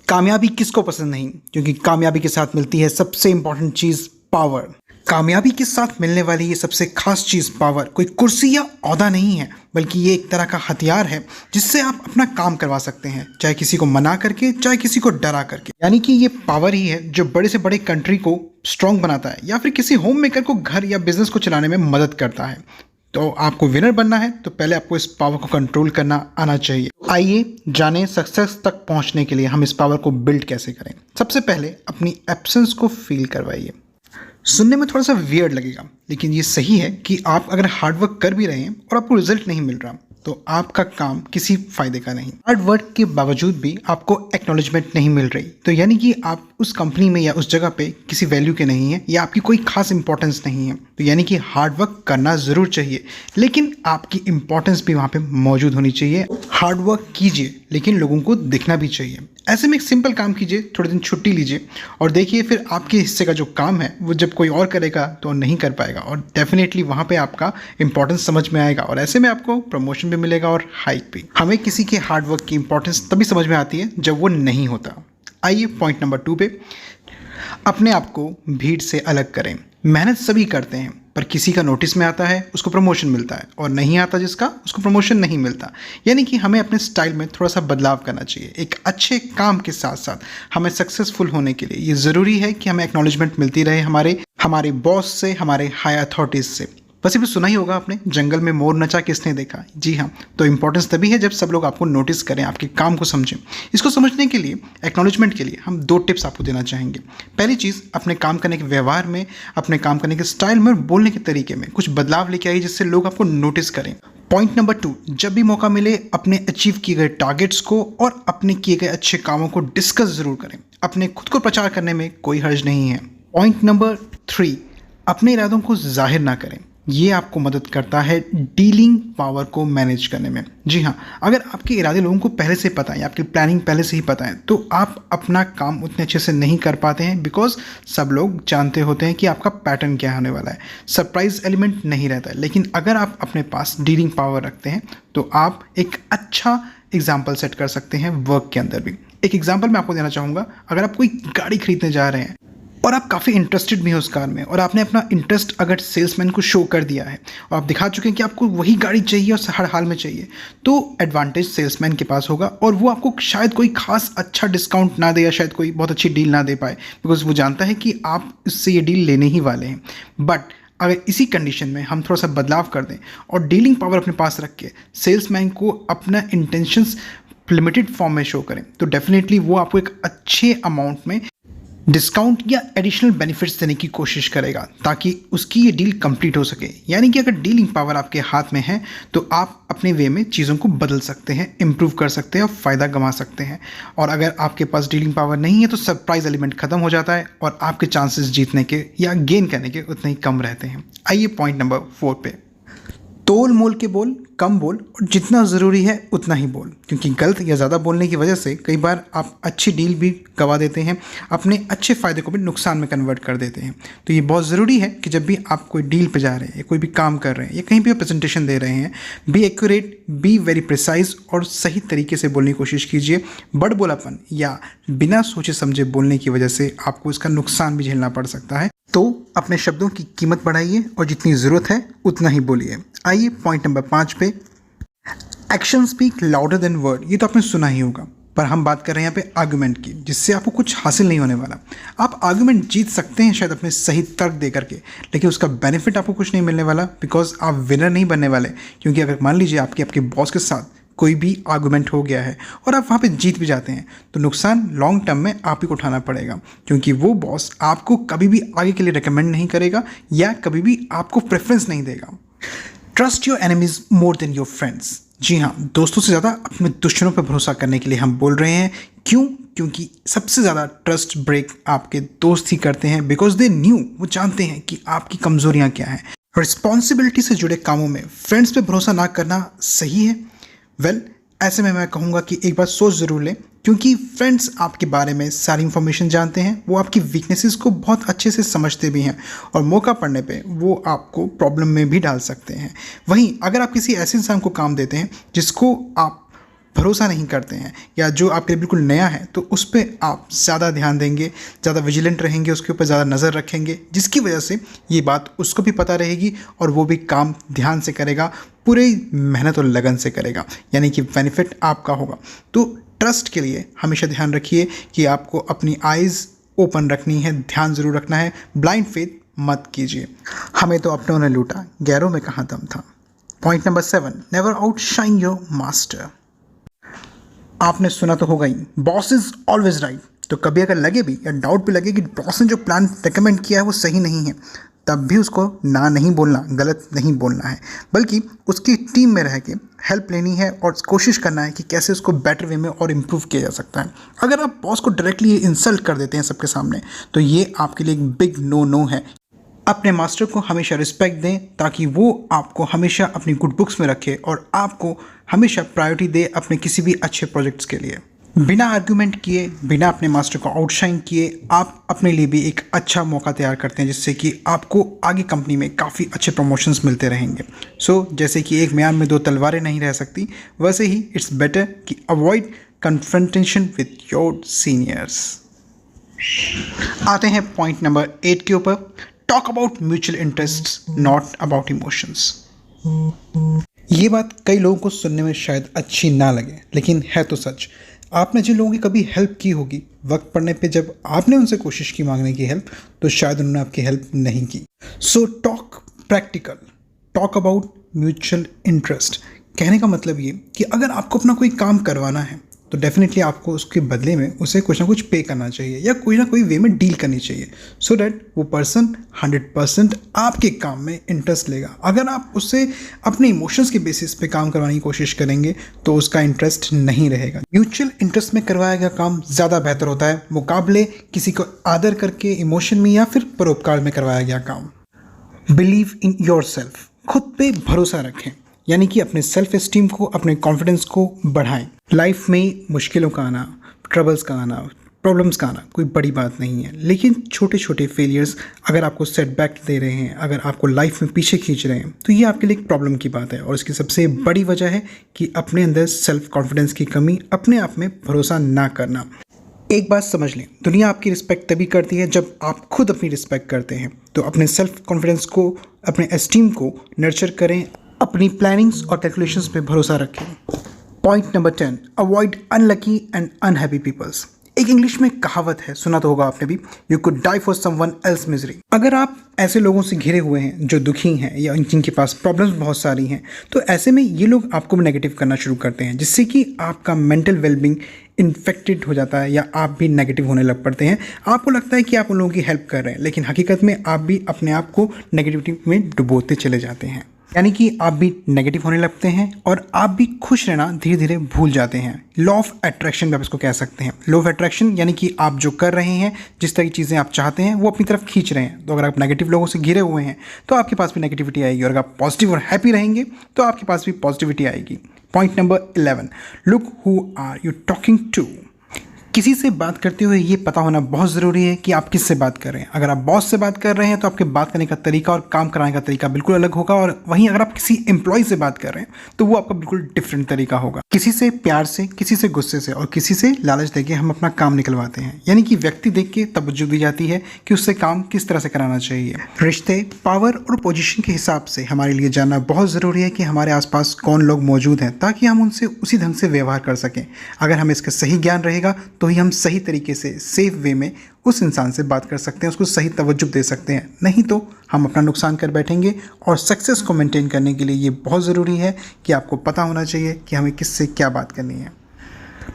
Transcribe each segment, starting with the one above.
कामयाबी किसको पसंद नहीं, क्योंकि कामयाबी के साथ मिलती है सबसे इंपॉर्टेंट चीज़ पावर। कामयाबी के साथ मिलने वाली ये सबसे खास चीज़ पावर कोई कुर्सी या ओहदा नहीं है, बल्कि ये एक तरह का हथियार है जिससे आप अपना काम करवा सकते हैं, चाहे किसी को मना करके चाहे किसी को डरा करके। यानी कि ये पावर ही है जो बड़े से बड़े कंट्री को स्ट्रॉन्ग बनाता है या फिर किसी होम मेकर को घर या बिजनेस को चलाने में मदद करता है। तो आपको विनर बनना है तो पहले आपको इस पावर को कंट्रोल करना आना चाहिए। आइए जानें सक्सेस तक पहुंचने के लिए हम इस पावर को बिल्ड कैसे करें। सबसे पहले अपनी एब्सेंस को फील करवाइए। सुनने में थोड़ा सा वियर्ड लगेगा, लेकिन ये सही है कि आप अगर हार्डवर्क कर भी रहे हैं और आपको रिजल्ट नहीं मिल रहा तो आपका काम किसी फायदे का नहीं। हार्ड वर्क के बावजूद भी आपको एक्नॉलेजमेंट नहीं मिल रही तो यानी कि आप उस कंपनी में या उस जगह पे किसी वैल्यू के नहीं है या आपकी कोई खास इंपॉर्टेंस नहीं है। तो यानी कि हार्ड वर्क करना ज़रूर चाहिए, लेकिन आपकी इंपॉर्टेंस भी वहाँ पे मौजूद होनी चाहिए। हार्ड वर्क कीजिए लेकिन लोगों को दिखना भी चाहिए। ऐसे में एक सिंपल काम कीजिए, थोड़े दिन छुट्टी लीजिए और देखिए फिर आपके हिस्से का जो काम है वो जब कोई और करेगा तो नहीं कर पाएगा और डेफिनेटली वहाँ पे आपका इंपॉर्टेंस समझ में आएगा और ऐसे में आपको प्रमोशन भी मिलेगा और हाइक भी। हमें किसी के हार्डवर्क की इंपॉर्टेंस तभी समझ में आती है जब वो नहीं होता। आइए पॉइंट नंबर 2 पे, अपने आप को भीड़ से अलग करें। मेहनत सभी करते हैं पर किसी का नोटिस में आता है उसको प्रमोशन मिलता है और नहीं आता जिसका उसको प्रमोशन नहीं मिलता। यानी कि हमें अपने स्टाइल में थोड़ा सा बदलाव करना चाहिए। एक अच्छे काम के साथ साथ हमें सक्सेसफुल होने के लिए ये ज़रूरी है कि हमें एक्नॉलेजमेंट मिलती रहे हमारे बॉस से, हमारे हाई अथॉरिटीज़ से। वैसे भी सुना ही होगा आपने, जंगल में मोर नचा किसने देखा। जी हाँ, तो इंपॉर्टेंस तभी है जब सब लोग आपको नोटिस करें, आपके काम को समझें। इसको समझने के लिए, एक्नॉलेजमेंट के लिए हम 2 टिप्स आपको देना चाहेंगे। पहली चीज़, अपने काम करने के व्यवहार में, अपने काम करने के स्टाइल में, बोलने के तरीके में कुछ बदलाव लेके आइए जिससे लोग आपको नोटिस करें। पॉइंट नंबर 2, जब भी मौका मिले अपने अचीव किए गए टारगेट्स को और अपने किए गए अच्छे कामों को डिस्कस ज़रूर करें। अपने खुद को प्रचार करने में कोई हर्ज नहीं है। पॉइंट नंबर 3, अपने इरादों को जाहिर ना करें। ये आपको मदद करता है डीलिंग पावर को मैनेज करने में। जी हाँ, अगर आपके इरादे लोगों को पहले से पता है, आपकी प्लानिंग पहले से ही पता है, तो आप अपना काम उतने अच्छे से नहीं कर पाते हैं बिकॉज सब लोग जानते होते हैं कि आपका पैटर्न क्या होने वाला है। सरप्राइज एलिमेंट नहीं रहता है। लेकिन अगर आप अपने पास डीलिंग पावर रखते हैं तो आप एक अच्छा एग्जाम्पल सेट कर सकते हैं वर्क के अंदर भी। एक एग्जाम्पल मैं आपको देना चाहूँगा। अगर आप कोई गाड़ी खरीदने जा रहे हैं और आप काफ़ी इंटरेस्टेड भी हैं उस कार में और आपने अपना इंटरेस्ट अगर सेल्समैन को शो कर दिया है और आप दिखा चुके हैं कि आपको वही गाड़ी चाहिए और हर हाल में चाहिए, तो एडवांटेज सेल्समैन के पास होगा और वो आपको शायद कोई खास अच्छा डिस्काउंट ना दे या शायद कोई बहुत अच्छी डील ना दे पाए बिकॉज वो जानता है कि आप इससे ये डील लेने ही वाले हैं। बट अगर इसी कंडीशन में हम थोड़ा सा बदलाव कर दें और डीलिंग पावर अपने पास रख के सेल्समैन को अपना इंटेंशंस लिमिटेड फॉर्म में शो करें तो डेफिनेटली वो आपको एक अच्छे अमाउंट में डिस्काउंट या एडिशनल बेनिफिट्स देने की कोशिश करेगा ताकि उसकी ये डील कंप्लीट हो सके। यानी कि अगर डीलिंग पावर आपके हाथ में है तो आप अपने वे में चीज़ों को बदल सकते हैं, इम्प्रूव कर सकते हैं और फ़ायदा कमा सकते हैं। और अगर आपके पास डीलिंग पावर नहीं है तो सरप्राइज एलिमेंट ख़त्म हो जाता है और आपके चांसेस जीतने के या गेन करने के उतने ही कम रहते हैं। आइए पॉइंट नंबर 4 पे, तोल मोल के बोल, कम बोल और जितना ज़रूरी है उतना ही बोल, क्योंकि गलत या ज़्यादा बोलने की वजह से कई बार आप अच्छी डील भी गवा देते हैं, अपने अच्छे फ़ायदे को भी नुकसान में कन्वर्ट कर देते हैं। तो ये बहुत ज़रूरी है कि जब भी आप कोई डील पे जा रहे हैं या कोई भी काम कर रहे हैं या कहीं भी प्रेजेंटेशन दे रहे हैं, be accurate, be very precise और सही तरीके से बोलने की कोशिश कीजिए। बड़बोलापन या बिना सोचे समझे बोलने की वजह से आपको इसका नुकसान भी झेलना पड़ सकता है। तो अपने शब्दों की कीमत बढ़ाइए और जितनी ज़रूरत है उतना ही बोलिए। आइए पॉइंट नंबर 5 पे, action speak louder than word. ये तो आपने सुना ही होगा, पर हम बात कर रहे हैं यहाँ पे आर्गुमेंट की, जिससे आपको कुछ हासिल नहीं होने वाला। आप आर्गुमेंट जीत सकते हैं शायद अपने सही तर्क दे करके, लेकिन उसका बेनिफिट आपको कुछ नहीं मिलने वाला बिकॉज आप विनर नहीं बनने वाले। क्योंकि अगर मान लीजिए आपके बॉस के साथ कोई भी आर्गुमेंट हो गया है और आप वहाँ पे जीत भी जाते हैं तो नुकसान लॉन्ग टर्म में आप ही को उठाना पड़ेगा, क्योंकि वो बॉस आपको कभी भी आगे के लिए रिकमेंड नहीं करेगा या कभी भी आपको प्रेफरेंस नहीं देगा। Trust your enemies more than your friends. जी हाँ, दोस्तों से ज़्यादा अपने दुश्मनों पर भरोसा करने के लिए हम बोल रहे हैं। क्यों? क्योंकि सबसे ज़्यादा ट्रस्ट ब्रेक आपके दोस्त ही करते हैं बिकॉज दे न्यू, वो जानते हैं कि आपकी कमजोरियाँ क्या हैं। रिस्पॉन्सिबिलिटी से जुड़े कामों में फ्रेंड्स पे भरोसा ना करना सही है? ऐसे में मैं कहूँगा कि एक बार सोच ज़रूर लें, क्योंकि फ्रेंड्स आपके बारे में सारी इन्फॉर्मेशन जानते हैं, वो आपकी वीकनेसेस को बहुत अच्छे से समझते भी हैं और मौका पड़ने पे वो आपको प्रॉब्लम में भी डाल सकते हैं। वहीं अगर आप किसी ऐसे इंसान को काम देते हैं जिसको आप भरोसा नहीं करते हैं या जो आपके लिए बिल्कुल नया है, तो उस पर आप ज़्यादा ध्यान देंगे, ज़्यादा विजिलेंट रहेंगे, उसके ऊपर ज़्यादा नज़र रखेंगे, जिसकी वजह से ये बात उसको भी पता रहेगी और वो भी काम ध्यान से करेगा, पूरे मेहनत और लगन से करेगा, यानी कि बेनिफिट आपका होगा। तो ट्रस्ट के लिए हमेशा ध्यान रखिए कि आपको अपनी आइज़ ओपन रखनी है, ध्यान ज़रूर रखना है, ब्लाइंड फेथ मत कीजिए। हमें तो अपनों ने लूटा, गैरों में कहाँ दम था। Point number 7, never outshine your master. आपने सुना तो होगा ही, बॉस इज ऑलवेज राइट। तो कभी अगर लगे भी या डाउट भी लगे कि बॉस ने जो प्लान रिकमेंड किया है वो सही नहीं है, तब भी उसको ना नहीं बोलना, गलत नहीं बोलना है, बल्कि उसकी टीम में रह के हेल्प लेनी है और कोशिश करना है कि कैसे उसको बेटर वे में और इम्प्रूव किया जा सकता है। अगर आप बॉस को डायरेक्टली इंसल्ट कर देते हैं सबके सामने, तो ये आपके लिए एक बिग नो है। अपने मास्टर को हमेशा रिस्पेक्ट दें ताकि वो आपको हमेशा अपनी गुड बुक्स में रखे और आपको हमेशा प्रायोरिटी दे अपने किसी भी अच्छे प्रोजेक्ट्स के लिए। बिना आर्ग्यूमेंट किए, बिना अपने मास्टर को आउटशाइन किए, आप अपने लिए भी एक अच्छा मौका तैयार करते हैं, जिससे कि आपको आगे कंपनी में काफ़ी अच्छे प्रमोशंस मिलते रहेंगे। जैसे कि एक म्यान में दो तलवारें नहीं रह सकती, वैसे ही इट्स बेटर कि avoid confrontation with your seniors. आते हैं पॉइंट नंबर 8 के ऊपर, talk about mutual interests not about emotions. ये बात कई लोगों को सुनने में शायद अच्छी ना लगे, लेकिन है तो सच। आपने जिन लोगों की कभी हेल्प की होगी, वक्त पड़ने पे जब आपने उनसे कोशिश की मांगने की हेल्प, तो शायद उन्होंने आपकी हेल्प नहीं की। So talk practical, talk about mutual interest. कहने का मतलब ये कि अगर आपको अपना कोई काम करवाना है, तो डेफिनेटली आपको उसके बदले में उसे कुछ ना कुछ पे करना चाहिए या कोई ना कोई वे में डील करनी चाहिए, सो डैट वो पर्सन 100% आपके काम में इंटरेस्ट लेगा। अगर आप उससे अपने इमोशंस के बेसिस पे काम करवाने की कोशिश करेंगे, तो उसका इंटरेस्ट नहीं रहेगा। म्यूचुअल इंटरेस्ट में करवाया गया काम ज़्यादा बेहतर होता है मुकाबले किसी को आदर करके इमोशन में या फिर परोपकार में करवाया गया काम। बिलीव इन योर सेल्फ, खुद पे भरोसा रखें, यानी कि अपने सेल्फ एस्टीम को, अपने कॉन्फिडेंस को बढ़ाएं। लाइफ में मुश्किलों का आना, ट्रबल्स का आना, प्रॉब्लम्स का आना कोई बड़ी बात नहीं है, लेकिन छोटे छोटे फेलियर्स अगर आपको सेटबैक दे रहे हैं, अगर आपको लाइफ में पीछे खींच रहे हैं, तो ये आपके लिए एक प्रॉब्लम की बात है। और इसकी सबसे बड़ी वजह है कि अपने अंदर सेल्फ कॉन्फिडेंस की कमी, अपने आप में भरोसा ना करना। एक बात समझ लें, दुनिया आपकी रिस्पेक्ट तभी करती है जब आप खुद अपनी रिस्पेक्ट करते हैं। तो अपने सेल्फ कॉन्फिडेंस को, अपने एस्टीम को नर्चर करें, अपनी प्लानिंग्स और कैलकुलेशंस पे भरोसा रखें। Point number 10, avoid unlucky and unhappy peoples. एक इंग्लिश में कहावत है, सुना तो होगा आपने भी, you could die for someone else misery. अगर आप ऐसे लोगों से घिरे हुए हैं जो दुखी हैं या जिनके पास प्रॉब्लम्स बहुत सारी हैं, तो ऐसे में ये लोग आपको नेगेटिव करना शुरू करते हैं, जिससे कि आपका मेंटल वेलबींग इन्फेक्टेड हो जाता है या आप भी नेगेटिव होने लग पड़ते हैं। आपको लगता है कि आप उन लोगों की हेल्प कर रहे हैं, लेकिन हकीकत में आप भी अपने आप को नेगेटिविटी में डुबोते चले जाते हैं, यानी कि आप भी नेगेटिव होने लगते हैं और आप भी खुश रहना धीरे धीरे भूल जाते हैं। लॉ ऑफ अट्रैक्शन आप इसको कह सकते हैं। लॉ ऑफ अट्रैक्शन यानी कि आप जो कर रहे हैं, जिस तरह की चीज़ें आप चाहते हैं, वो अपनी तरफ खींच रहे हैं। तो अगर आप नेगेटिव लोगों से घिरे हुए हैं, तो आपके पास भी नेगेटिविटी आएगी, और अगर आप पॉजिटिव और हैप्पी रहेंगे, तो आपके पास भी पॉजिटिविटी आएगी। Point number 11, look who are you talking to. किसी से बात करते हुए ये पता होना बहुत ज़रूरी है कि आप किससे बात कर रहे हैं। अगर आप बॉस से बात कर रहे हैं, तो आपके बात करने का तरीका और काम कराने का तरीका बिल्कुल अलग होगा, और वहीं अगर आप किसी एम्प्लॉय से बात कर रहे हैं, तो वो आपका बिल्कुल डिफरेंट तरीका होगा। किसी से प्यार से, किसी से गुस्से से और किसी से लालच देके हम अपना काम निकलवाते हैं, यानी कि व्यक्ति देख के तवज्जो दी जाती है कि उससे काम किस तरह से कराना चाहिए। रिश्ते, पावर और पोजीशन के हिसाब से हमारे लिए जानना बहुत ज़रूरी है कि हमारे आसपास कौन लोग मौजूद हैं, ताकि हम उनसे उसी ढंग से व्यवहार कर सकें। अगर हमें इसका सही ज्ञान रहेगा, तो ही हम सही तरीके से, सेफ वे में उस इंसान से बात कर सकते हैं, उसको सही तवज्जो दे सकते हैं। नहीं तो हम अपना नुकसान कर बैठेंगे। और सक्सेस को मेंटेन करने के लिए ये बहुत ज़रूरी है कि आपको पता होना चाहिए कि हमें किससे क्या बात करनी है।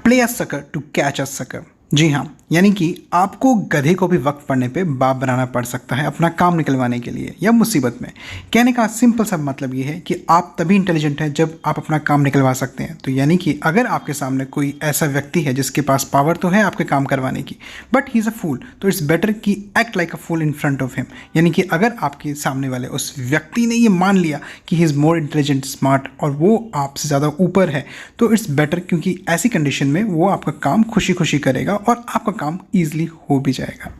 Play a sucker to catch a sucker. जी हाँ, यानी कि आपको गधे को भी वक्त पड़ने पे बाप बनाना पड़ सकता है अपना काम निकलवाने के लिए या मुसीबत में। कहने का सिंपल सा मतलब ये है कि आप तभी इंटेलिजेंट हैं जब आप अपना काम निकलवा सकते हैं। तो यानी कि अगर आपके सामने कोई ऐसा व्यक्ति है जिसके पास पावर तो है आपके काम करवाने की, but he is a fool, तो इट्स बेटर कि act like a fool in front of him. यानी कि अगर आपके सामने वाले उस व्यक्ति ने ये मान लिया कि he is more intelligent, smart और वो आपसे ज़्यादा ऊपर है, तो इट्स बेटर, क्योंकि ऐसी कंडीशन में वो आपका काम खुशी खुशी करेगा और आपका काम ईजिली हो भी जाएगा।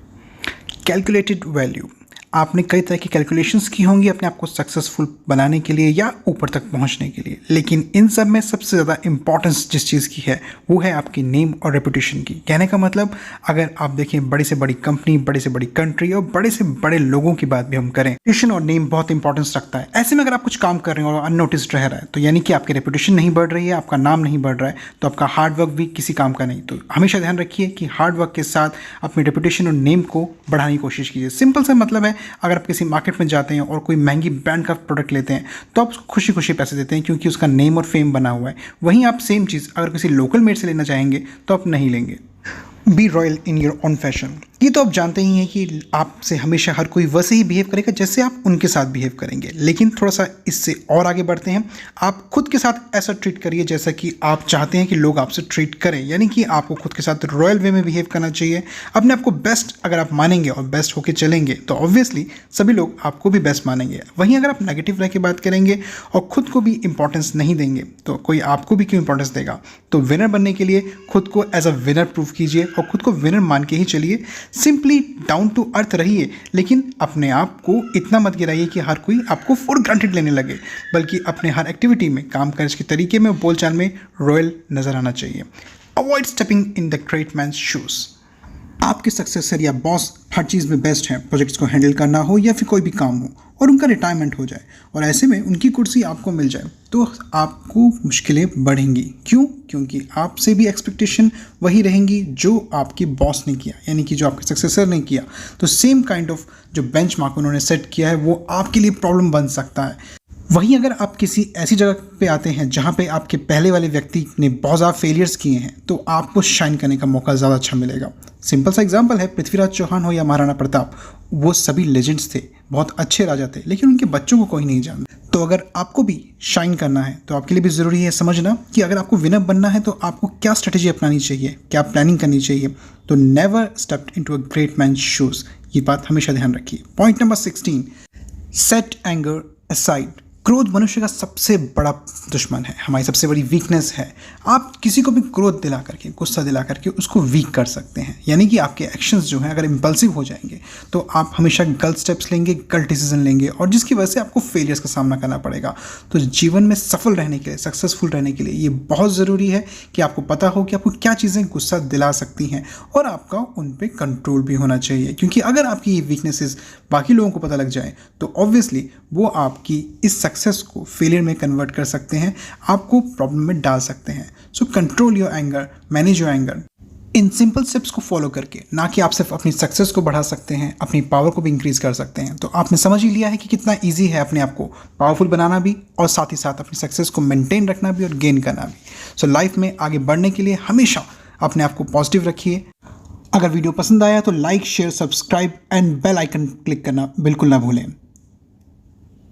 Calculated value. आपने कई तरह की कैलकुलेशंस की होंगी अपने आप को सक्सेसफुल बनाने के लिए या ऊपर तक पहुंचने के लिए, लेकिन इन सब में सबसे ज़्यादा इंपॉर्टेंस जिस चीज़ की है वो है आपकी नेम और रेपुटेशन की। कहने का मतलब, अगर आप देखें बड़ी से बड़ी कंपनी, बड़ी से बड़ी कंट्री और बड़े से बड़े लोगों की बात भी हम करें, रेपुटेशन और नेम बहुत इंपॉर्टेंस रखता है। ऐसे में अगर आप कुछ काम कर रहे हैं और अननोटिस्ड रह रहा है तो यानी कि आपकी रेपुटेशन नहीं बढ़ रही है, आपका नाम नहीं बढ़ रहा है, तो आपका हार्डवर्क भी किसी काम का नहीं। तो हमेशा ध्यान रखिए कि हार्डवर्क के साथ अपनी रेपुटेशन और नेम को बढ़ाने की कोशिश कीजिए। सिंपल सा मतलब है, अगर आप किसी मार्केट में जाते हैं और कोई महंगी ब्रांड का प्रोडक्ट लेते हैं तो आप उसको खुशी खुशी पैसे देते हैं क्योंकि उसका नेम और फेम बना हुआ है। वहीं आप सेम चीज़ अगर किसी लोकल मेड से लेना चाहेंगे तो आप नहीं लेंगे। Be royal in your own fashion, ये तो आप जानते ही हैं कि आपसे हमेशा हर कोई वैसे ही बिहेव करेगा जैसे आप उनके साथ बिहेव करेंगे, लेकिन थोड़ा सा इससे और आगे बढ़ते हैं। आप खुद के साथ ऐसा ट्रीट करिए जैसा कि आप चाहते हैं कि लोग आपसे ट्रीट करें, यानी कि आपको खुद के साथ रॉयल वे में बिहेव करना चाहिए। अपने आप को बेस्ट अगर आप मानेंगे और बेस्ट होकर चलेंगे तो ऑब्वियसली सभी लोग आपको भी बेस्ट मानेंगे। वहीं अगर आप नेगेटिव रह के बात करेंगे और खुद को भी इंपॉर्टेंस नहीं देंगे तो कोई आपको भी क्यों इंपॉर्टेंस देगा। तो विनर बनने के लिए खुद को एज अ विनर प्रूव कीजिए और खुद को विनर मान के ही चलिए। सिंपली डाउन टू अर्थ रहिए, लेकिन अपने आप को इतना मत गिराइए कि हर कोई आपको फॉर ग्रांटेड लेने लगे, बल्कि अपने हर एक्टिविटी में, काम करने के तरीके में, बोलचाल में रॉयल नजर आना चाहिए। Avoid stepping in the great man's shoes. आपके सक्सेसर या बॉस हर चीज़ में बेस्ट है, प्रोजेक्ट्स को हैंडल करना हो या फिर कोई भी काम हो, और उनका रिटायरमेंट हो जाए और ऐसे में उनकी कुर्सी आपको मिल जाए तो आपको मुश्किलें बढ़ेंगी। क्यों? क्योंकि आपसे भी एक्सपेक्टेशन वही रहेंगी जो आपके बॉस ने किया, यानी कि जो आपके सक्सेसर ने किया। तो सेम काइंड ऑफ जो बेंचमार्क उन्होंने सेट किया है वो आपके लिए प्रॉब्लम बन सकता है। वहीं अगर आप किसी ऐसी जगह पे आते हैं जहाँ पे आपके पहले वाले व्यक्ति ने बहुत ज़्यादा फेलियर्स किए हैं तो आपको शाइन करने का मौका ज़्यादा अच्छा मिलेगा। सिंपल सा एग्जांपल है, पृथ्वीराज चौहान हो या महाराणा प्रताप, वो सभी लेजेंड्स थे, बहुत अच्छे राजा थे, लेकिन उनके बच्चों को कोई नहीं जानता। तो अगर आपको भी शाइन करना है तो आपके लिए भी ज़रूरी है समझना कि अगर आपको विनर बनना है तो आपको क्या स्ट्रेटेजी अपनानी चाहिए, क्या प्लानिंग करनी चाहिए। तो never step into a great man shoes, ये बात हमेशा ध्यान रखिए। Point number 16, set anger aside. क्रोध मनुष्य का सबसे बड़ा दुश्मन है, हमारी सबसे बड़ी वीकनेस है। आप किसी को भी क्रोध दिला करके, गुस्सा दिला करके उसको वीक कर सकते हैं, यानी कि आपके एक्शंस जो हैं अगर इम्पल्सिव हो जाएंगे तो आप हमेशा गलत स्टेप्स लेंगे, गलत डिसीजन लेंगे और जिसकी वजह से आपको फेलियर्स का सामना करना पड़ेगा। तो जीवन में सफल रहने के लिए, सक्सेसफुल रहने के लिए ये बहुत ज़रूरी है कि आपको पता हो कि आपको क्या चीज़ें गुस्सा दिला सकती हैं और आपका उन पर कंट्रोल भी होना चाहिए। क्योंकि अगर आपकी ये वीकनेसेस बाकी लोगों को पता लग जाए तो ऑब्वियसली वो आपकी इस सक्सेस को फेलियर में कन्वर्ट कर सकते हैं, आपको प्रॉब्लम में डाल सकते हैं। So control your anger, manage your anger. In simple steps को फॉलो करके ना कि आप सिर्फ अपनी सक्सेस को बढ़ा सकते हैं, अपनी पावर को भी इंक्रीज कर सकते हैं। तो आपने समझ ही लिया है कि कितना ईजी है अपने आप को पावरफुल बनाना भी और साथ ही साथ अपनी सक्सेस को मेंटेन रखना भी और गेन करना भी। सो लाइफ में आगे बढ़ने के लिए हमेशा अपने आप को पॉजिटिव रखिए। अगर वीडियो पसंद आया तो like, share, subscribe and bell icon click करना बिल्कुल ना भूलें।